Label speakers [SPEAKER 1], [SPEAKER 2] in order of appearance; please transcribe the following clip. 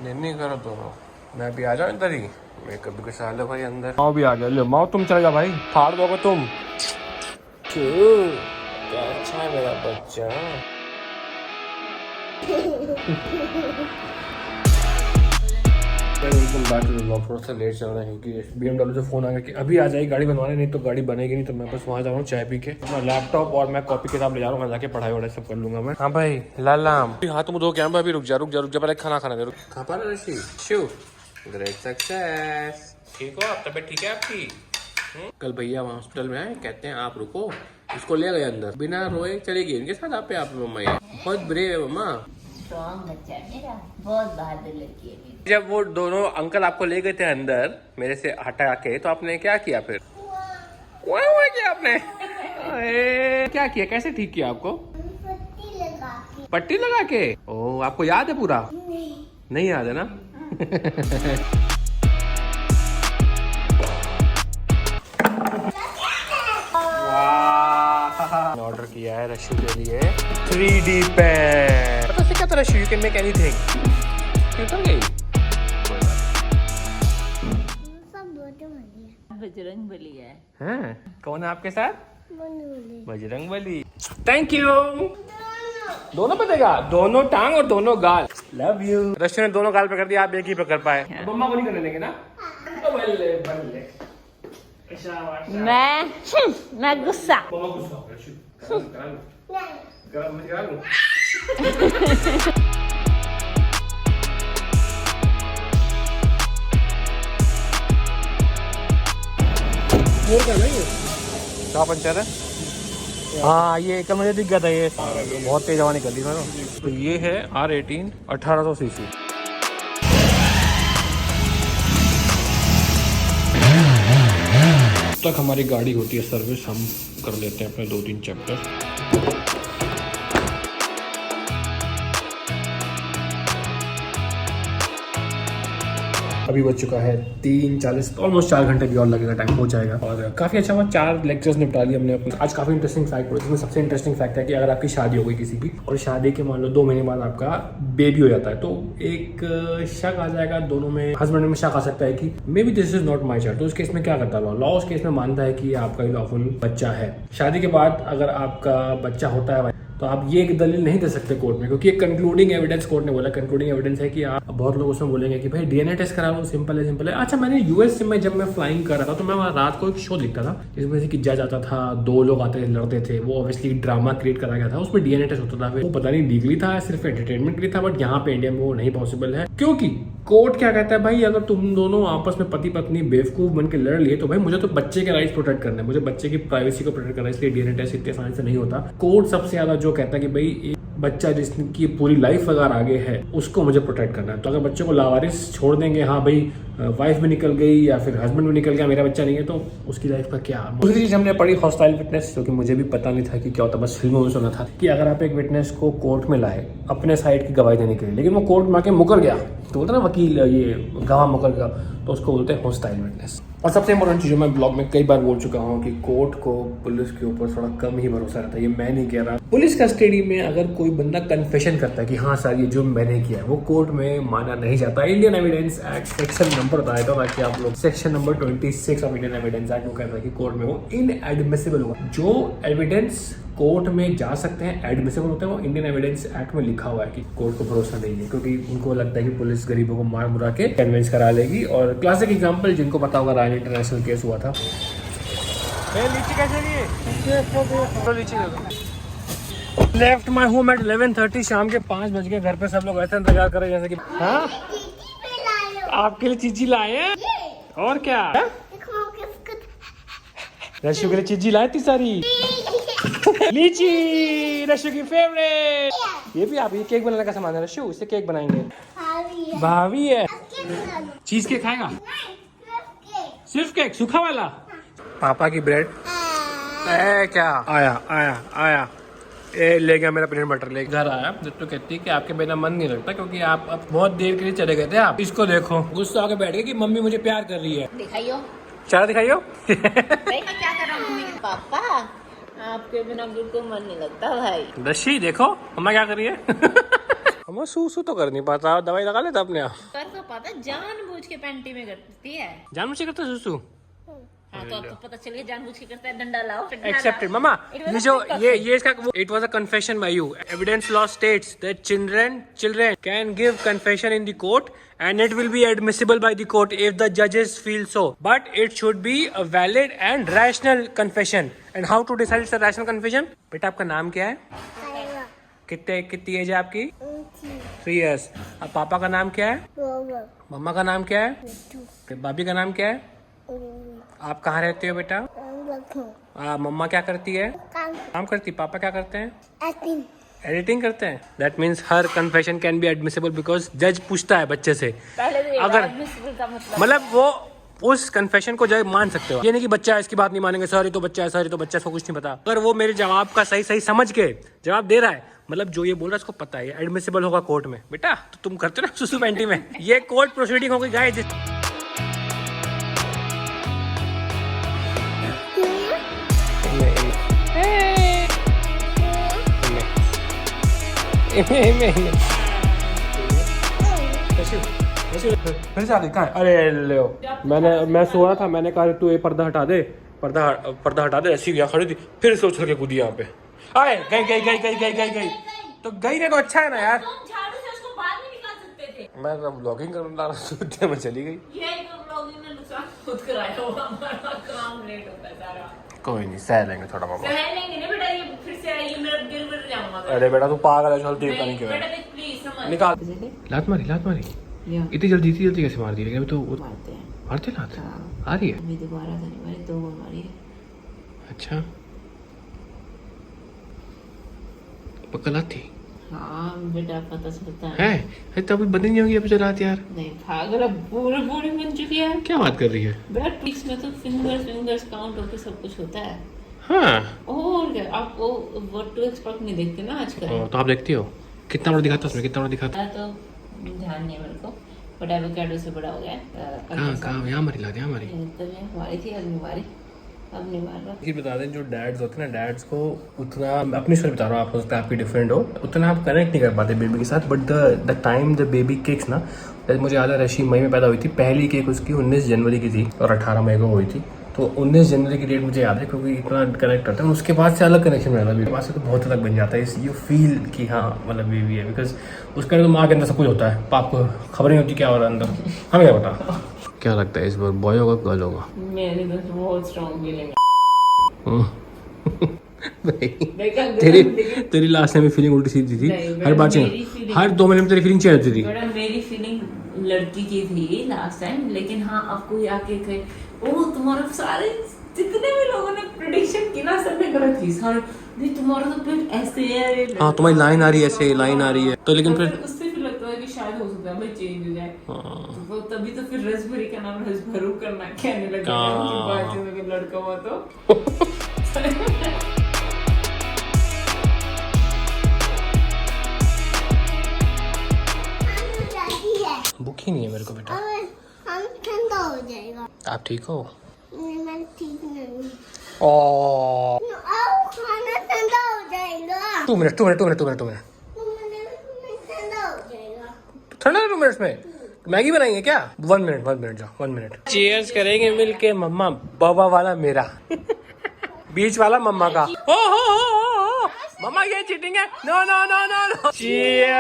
[SPEAKER 1] नहीं करो दोनों। मैं भी आ जाऊँ इधर ही, मैं कभी कुछ लो भाई अंदर। माओ भी आ गया। लो माओ तुम चले जाओ भाई, फाड़ दोगे तुम। क्या अच्छा है मेरा बच्चा। Welcome back to the vlog. थोड़ा सा लेट चल रहा है क्योंकि BMW से फोन आ गया कि अभी आ जाएगी गाड़ी बनवाने, नहीं तो गाड़ी बनेगी नहीं। तो मैं बस वहाँ जा रहा हूँ चाय पी के, अपना लैपटॉप और मैं कॉपी किताब ले जा रहा हूँ, वहाँ जाके पढ़ाई वढ़ाई सब कर लूंगा मैं। हाँ भाई लालाम हाथ मुँह धो के अभी रुक जा पहले खाना खाना दे। खा पा रहे ऋषि? Shiv great success. ठीक हो आप? तबीयत ठीक है आपकी? कल भैया वहाँ हॉस्पिटल में आए, कहते हैं आप रुको, इसको ले गए अंदर, बिना रोए चले गए इनके साथ। आप मम्मा ये बहुत ब्रेव है मम्मा,
[SPEAKER 2] स्ट्रॉन्ग बच्चा है मेरा, बहुत बहादुर लड़की है मेरी।
[SPEAKER 1] जब वो दोनों अंकल आपको ले गए थे अंदर मेरे से हटा के, तो आपने क्या किया फिर? वाह किया आपने? क्या किया? कैसे ठीक किया आपको? पट्टी लगा के। ओह आपको याद है पूरा? नहीं याद है ना? ऑर्डर किया है रशु के लिए 3D पेन। पता है क्या था Rashu? You can make anything. क्यों कर गई?
[SPEAKER 2] बजरंग बली है।
[SPEAKER 1] हैं? कौन है आपके साथ? बजरंग बली। Thank you. दोनों पे देगा, दोनों टांग और दोनों गाल। Love you. रशु ने दोनों गाल पकड़ दिया, आप एक ही पकड़ पाए। मम्मा को नहीं करने देंगे ना? बल्ले बल्ले।
[SPEAKER 2] मैं गुस्सा।
[SPEAKER 1] मम्मा गुस्सा हो रशु। करा लूं। क्या पंचर है? हाँ ये कल मुझे दिख गया था, ये बहुत तेज हवा निकल रही है। तो ये है R18 1800 सीसी। तक हमारी गाड़ी होती है सर्विस, हम कर लेते हैं अपने 2-3 चैप्टर। अभी बज चुका है 3:40, ऑलमोस्ट 4 घंटे भी और लगेगा, टाइम हो जाएगा। और काफ़ी अच्छा हुआ, 4 लेक्चर्स निपटा लिए हमने अपने। आज काफ़ी इंटरेस्टिंग फैक्ट हुआ, जिसमें सबसे इंटरेस्टिंग फैक्ट है कि अगर आपकी शादी हो गई किसी की, और शादी के मान लो 2 महीने बाद आपका बेबी हो जाता है, तो एक शक आ जाएगा दोनों में, हस्बैंड में शक आ सकता है कि may be this is not my child. तो उस केस में क्या करता है लॉ? उस केस में मानता है कि आपका लॉफुल बच्चा है। शादी के बाद अगर आपका बच्चा होता है तो आप ये एक दलील नहीं दे सकते कोर्ट में, क्योंकि एक कंक्लूडिंग एविडेंस कोर्ट ने बोला। कंक्लूडिंग एविडेंस है कि आप, बहुत लोग उसमें बोलेंगे कि भाई DNA टेस्ट करा लो, सिंपल है। अच्छा मैंने US में जब मैं फ्लाइंग कर रहा था, तो मैं वहाँ रात को एक शो देखता था जिसमें से कि जज आता था, 2 लोग आते थे, लड़ते थे। वो ऑब्वियसली ड्रामा क्रिएट करा गया था, उसमें DNA टेस्ट होता था। वो पता नहीं लीगली था, सिर्फ एंटरटेनमेंट के लिए था, बट यहाँ पे इंडिया में वो नहीं पॉसिबल है। क्योंकि कोर्ट क्या कहता है, भाई अगर तुम दोनों आपस में पति पत्नी बेवकूफ बन के लड़ लिए, तो भाई मुझे तो बच्चे के राइट्स प्रोटेक्ट करने हैं, मुझे बच्चे की प्राइवेसी को प्रोटेक्ट करना है, इसलिए DNA टेस्ट इतने आसानी से नहीं होता। कोर्ट सबसे ज्यादा जो कहता है कि भाई एक बच्चा जिसकी पूरी लाइफ अगर आगे है, उसको मुझे प्रोटेक्ट करना है। तो अगर बच्चे को लावारिस छोड़ देंगे, हाँ भाई वाइफ भी निकल गई या फिर हस्बैंड भी निकल गया, मेरा बच्चा नहीं है, तो उसकी लाइफ का क्या? दूसरी चीज हमने पढ़ी हॉस्टाइल विटनेस, जो कि मुझे भी पता नहीं था कि क्या होता, बस फिल्मों में सुना था कि अगर आप एक विटनेस को कोर्ट में लाए अपने साइड की गवाही देने के लिए, लेकिन वो कोर्ट में आके मुकर गया, तो बोलते ना वकील ये गवाह मुकर गया, तो उसको बोलते हैं हॉस्टाइल विटनेस। और सबसे इंपॉर्टेंट चीज़, मैं ब्लॉग में कई बार बोल चुका हूँ कि कोर्ट को पुलिस के ऊपर थोड़ा कम ही भरोसा रहता है। ये मैं नहीं कह रहा, पुलिस कस्टडी में अगर कोई बंदा कन्फेशन करता है कि हाँ सर ये जो मैंने किया है, वो कोर्ट में माना नहीं जाता। Indian evidence act section number बताया था ताकि आप लोग, section number 26 of Indian evidence act वो कहता है कि कोर्ट में वो इनएडमिसिबल होगा। जो एविडेंस कोर्ट में जा सकते हैं, एडमिसिबल होते हैं, वो इंडियन एविडेंस एक्ट में लिखा हुआ है कि कोर्ट को भरोसा नहीं है, क्योंकि उनको लगता है कि पुलिस गरीबों को मार मुरा के कन्विंस करा लेगी। और क्लासिक एग्जांपल जिनको पता होगा, रायन इंटरनेशनल केस हुआ था। लीची कैसे लिए? लीची लेफ्ट माई होम एट 11:30, शाम के 5 बज गए। घर पे सब लोग ऐसे इंतजार कर रहे हैं जैसे कि हाँ आपके लिए चीजी लाए हैं। और क्या रशु के लिए चीजी लाए थी सारी। लीची रशु की फेवरेट। ये भी आप, ये केक बनाने का सामान है रशु, इससे केक बनाएंगे। भाभी है। चीज केक खाएगा? सिर्फ केक सूखा वाला? पापा की ब्रेड क्या आया ले गया मेरा पनीर बटर, ले घर आया। तो कहती है कि आपके बिना मन नहीं लगता, क्योंकि आप अब बहुत देर के लिए चले गए थे। आप इसको देखो, गुस्सा आके बैठ गए कि मम्मी मुझे प्यार कर रही है।
[SPEAKER 2] दिखाइयो,
[SPEAKER 1] चारा दिखाइयो।
[SPEAKER 2] क्या कर रहा हूँ मम्मी? पापा आपके बिना बिल्कुल मन नहीं लगता भाई।
[SPEAKER 1] दशी देखो मम्मा क्या कर रही है। मैं सूसू तो कर नहीं पाता, दवाई लगा लेता अपने आप।
[SPEAKER 2] कर तो पता जानबूझ के पैंटी में करती है।
[SPEAKER 1] जानबूझ के करता सूसू?
[SPEAKER 2] हाँ तो आपको पता चल गया जानबूझ के करता है, डंडा लाओ।
[SPEAKER 1] Accepted, मम्मा। ये जो ये इसका it was a confession by you. Evidence law states that children can give confession in the court and it will be admissible by the court if the judges feel so. But it should be a valid and rational confession. And how to decide it's a rational confession? बेटा आपका नाम क्या है? कितनी as है आपकी? 3 years. अब पापा का नाम क्या है? मम्मा का नाम क्या है? भाभी का नाम क्या है? आप कहाँ रहते हो बेटा? मम्मा क्या करती है? काम करती। पापा क्या करते हैं? एडिटिंग करते हैं। That means her confession can be admissible because जज पूछता है बच्चे से। अगर मतलब वो उस कन्फेशन को जज मान सकते हो, ये नहीं कि बच्चा इसकी बात नहीं मानेंगे, सर ये तो बच्चा है, सर ये तो बच्चा, इसको कुछ नहीं पता। अगर वो मेरे जवाब का सही समझ के जवाब दे रहा है, मतलब जो ये बोल रहा है उसको पता है, एडमिसिबल होगा कोर्ट में। बेटा तो तुम करते हो ना सुसु पैंटी में, ये कोर्ट प्रोसीडिंग हो गई गाइस। फिर से आ गई कहाँ? अरे ले मैं सो रहा था, मैंने कहा तू ये पर्दा हटा दे, पर्दा हटा दे। ऐसी गया खड़ी थी, फिर से उछल के कूदी यहाँ पे। आए गई तो गई ने तो अच्छा है ना यार।
[SPEAKER 2] झाड़ू से उसको बाहर नहीं निकाल सकते थे।
[SPEAKER 1] मैं व्लॉगिंग करने सोचते में चली गई।
[SPEAKER 2] ये व्लॉगिंग में नुकसान खुद कराया होगा, हमारा काम लेट होता है सारा।
[SPEAKER 1] कोई नहीं, सह लेंगे थोड़ा मामा।
[SPEAKER 2] सह लेंगे नहीं बेटा, ये फिर से आएगी, मेरा गिर जाऊंगा।
[SPEAKER 1] अरे बेटा तू पागल है, चल देखता नहीं क्यों
[SPEAKER 2] बेटा देख प्लीज समझ
[SPEAKER 1] निकाल। लात मारी इतनी जल्दी कैसे मार दी? लेकिन अभी तो मारते लात आ रही है।
[SPEAKER 2] अभी दोबारा तो नहीं मारी, 2 बार मारी है।
[SPEAKER 1] अच्छा पक्का लात थी?
[SPEAKER 2] हाँ बेटा पता चलता है।
[SPEAKER 1] है तब बंद नहीं होगी अभी तो लात यार।
[SPEAKER 2] नहीं पागल, अब पूरी बन चुकी है।
[SPEAKER 1] क्या बात कर रही है?
[SPEAKER 2] बेटा ट्रिक्स में तो फिंगर्स काउंट होके सब कुछ होता है।
[SPEAKER 1] हाँ
[SPEAKER 2] और क्या, आप वो व्हाट टू एक्सपेक्ट नहीं देखते ना आजकल।
[SPEAKER 1] तो आप देखती हो कितना बड़ा दिखाता उसमें, कितना बड़ा दिखाता?
[SPEAKER 2] तो ध्यान नहीं मेरे को, बट एवोकाडो से बड़ा हो गया।
[SPEAKER 1] कहाँ यहाँ मारी लात? यहाँ मारी
[SPEAKER 2] हमारी थी, अब नहीं मार रहा।
[SPEAKER 1] ये बता दें, जो डैड्स होते हैं ना, डैड्स को उतना, अपनी स्टोरी बता रहा हूँ, आप हो सकता है आपकी डिफरेंट हो, उतना आप कनेक्ट नहीं कर पाते बेबी के साथ। But the time the baby cakes ना, मुझे याद है रशी मई में पैदा हुई थी, पहली केक उसकी 19 जनवरी की थी और 18 मई को हुई थी। तो 19 जनवरी की डेट मुझे याद है क्योंकि इतना कनेक्ट करता है। उसके बाद से अलग कनेक्शन रहता है, बेबी से तो बहुत अलग बन जाता है। यू फील कि हाँ मतलब बेबी है, बिकॉज उसके अंदर तो माँ के अंदर सब कुछ होता है, पाप को खबर नहीं होती क्या हो रहा है अंदर। हमें क्या पता। क्या लगता है इस बार बॉय होगा गर्ल होगा?
[SPEAKER 2] मेरी बस बहुत स्ट्रांग फीलिंग है।
[SPEAKER 1] तेरी लास्ट टाइम फीलिंग उल्टी सीधी थी, हर बार चेंज, हर 2 महीने में तेरी फीलिंग चेंज होती थी।
[SPEAKER 2] मेरी फीलिंग लड़की की थी लास्ट टाइम, लेकिन हाँ अब कोई आके कहे ओ तुम्हारा सारे जितने भी लोगों ने प्रेडिक्शन की ना सब में गलत थी सारे, नहीं तुम्हारा तो फिर ऐसे है।
[SPEAKER 1] हाँ तुम्हारी लाइन आ रही है, ऐसे लाइन आ रही है, तो लेकिन फिर
[SPEAKER 2] उससे फिर लगता है कि शायद हो सकता है भाई चेंज हो जाए। तो तभी तो फिर रसभरी का नाम रसभरू करना कहने लगा लड़का हुआ तो।
[SPEAKER 1] भूखी नहीं है मेरे को बेटा।
[SPEAKER 3] हम ठंडा हो जाएगा।
[SPEAKER 1] आप ठीक हो?
[SPEAKER 3] मैं ठीक नहीं।
[SPEAKER 1] ओ
[SPEAKER 3] खाना ठंडा हो जाएगा।
[SPEAKER 1] 2 मिनट
[SPEAKER 3] ठंडा हो जाएगा।
[SPEAKER 1] ठंडा 2 मिनट में मैगी बनाएंगे क्या? 1 मिनट जाओ 1 मिनट। चीयर्स करेंगे मिलके मम्मा, बाबा वाला मेरा, बीच वाला मम्मा का। हो मम्मा ये चीटिंग है। No cheers.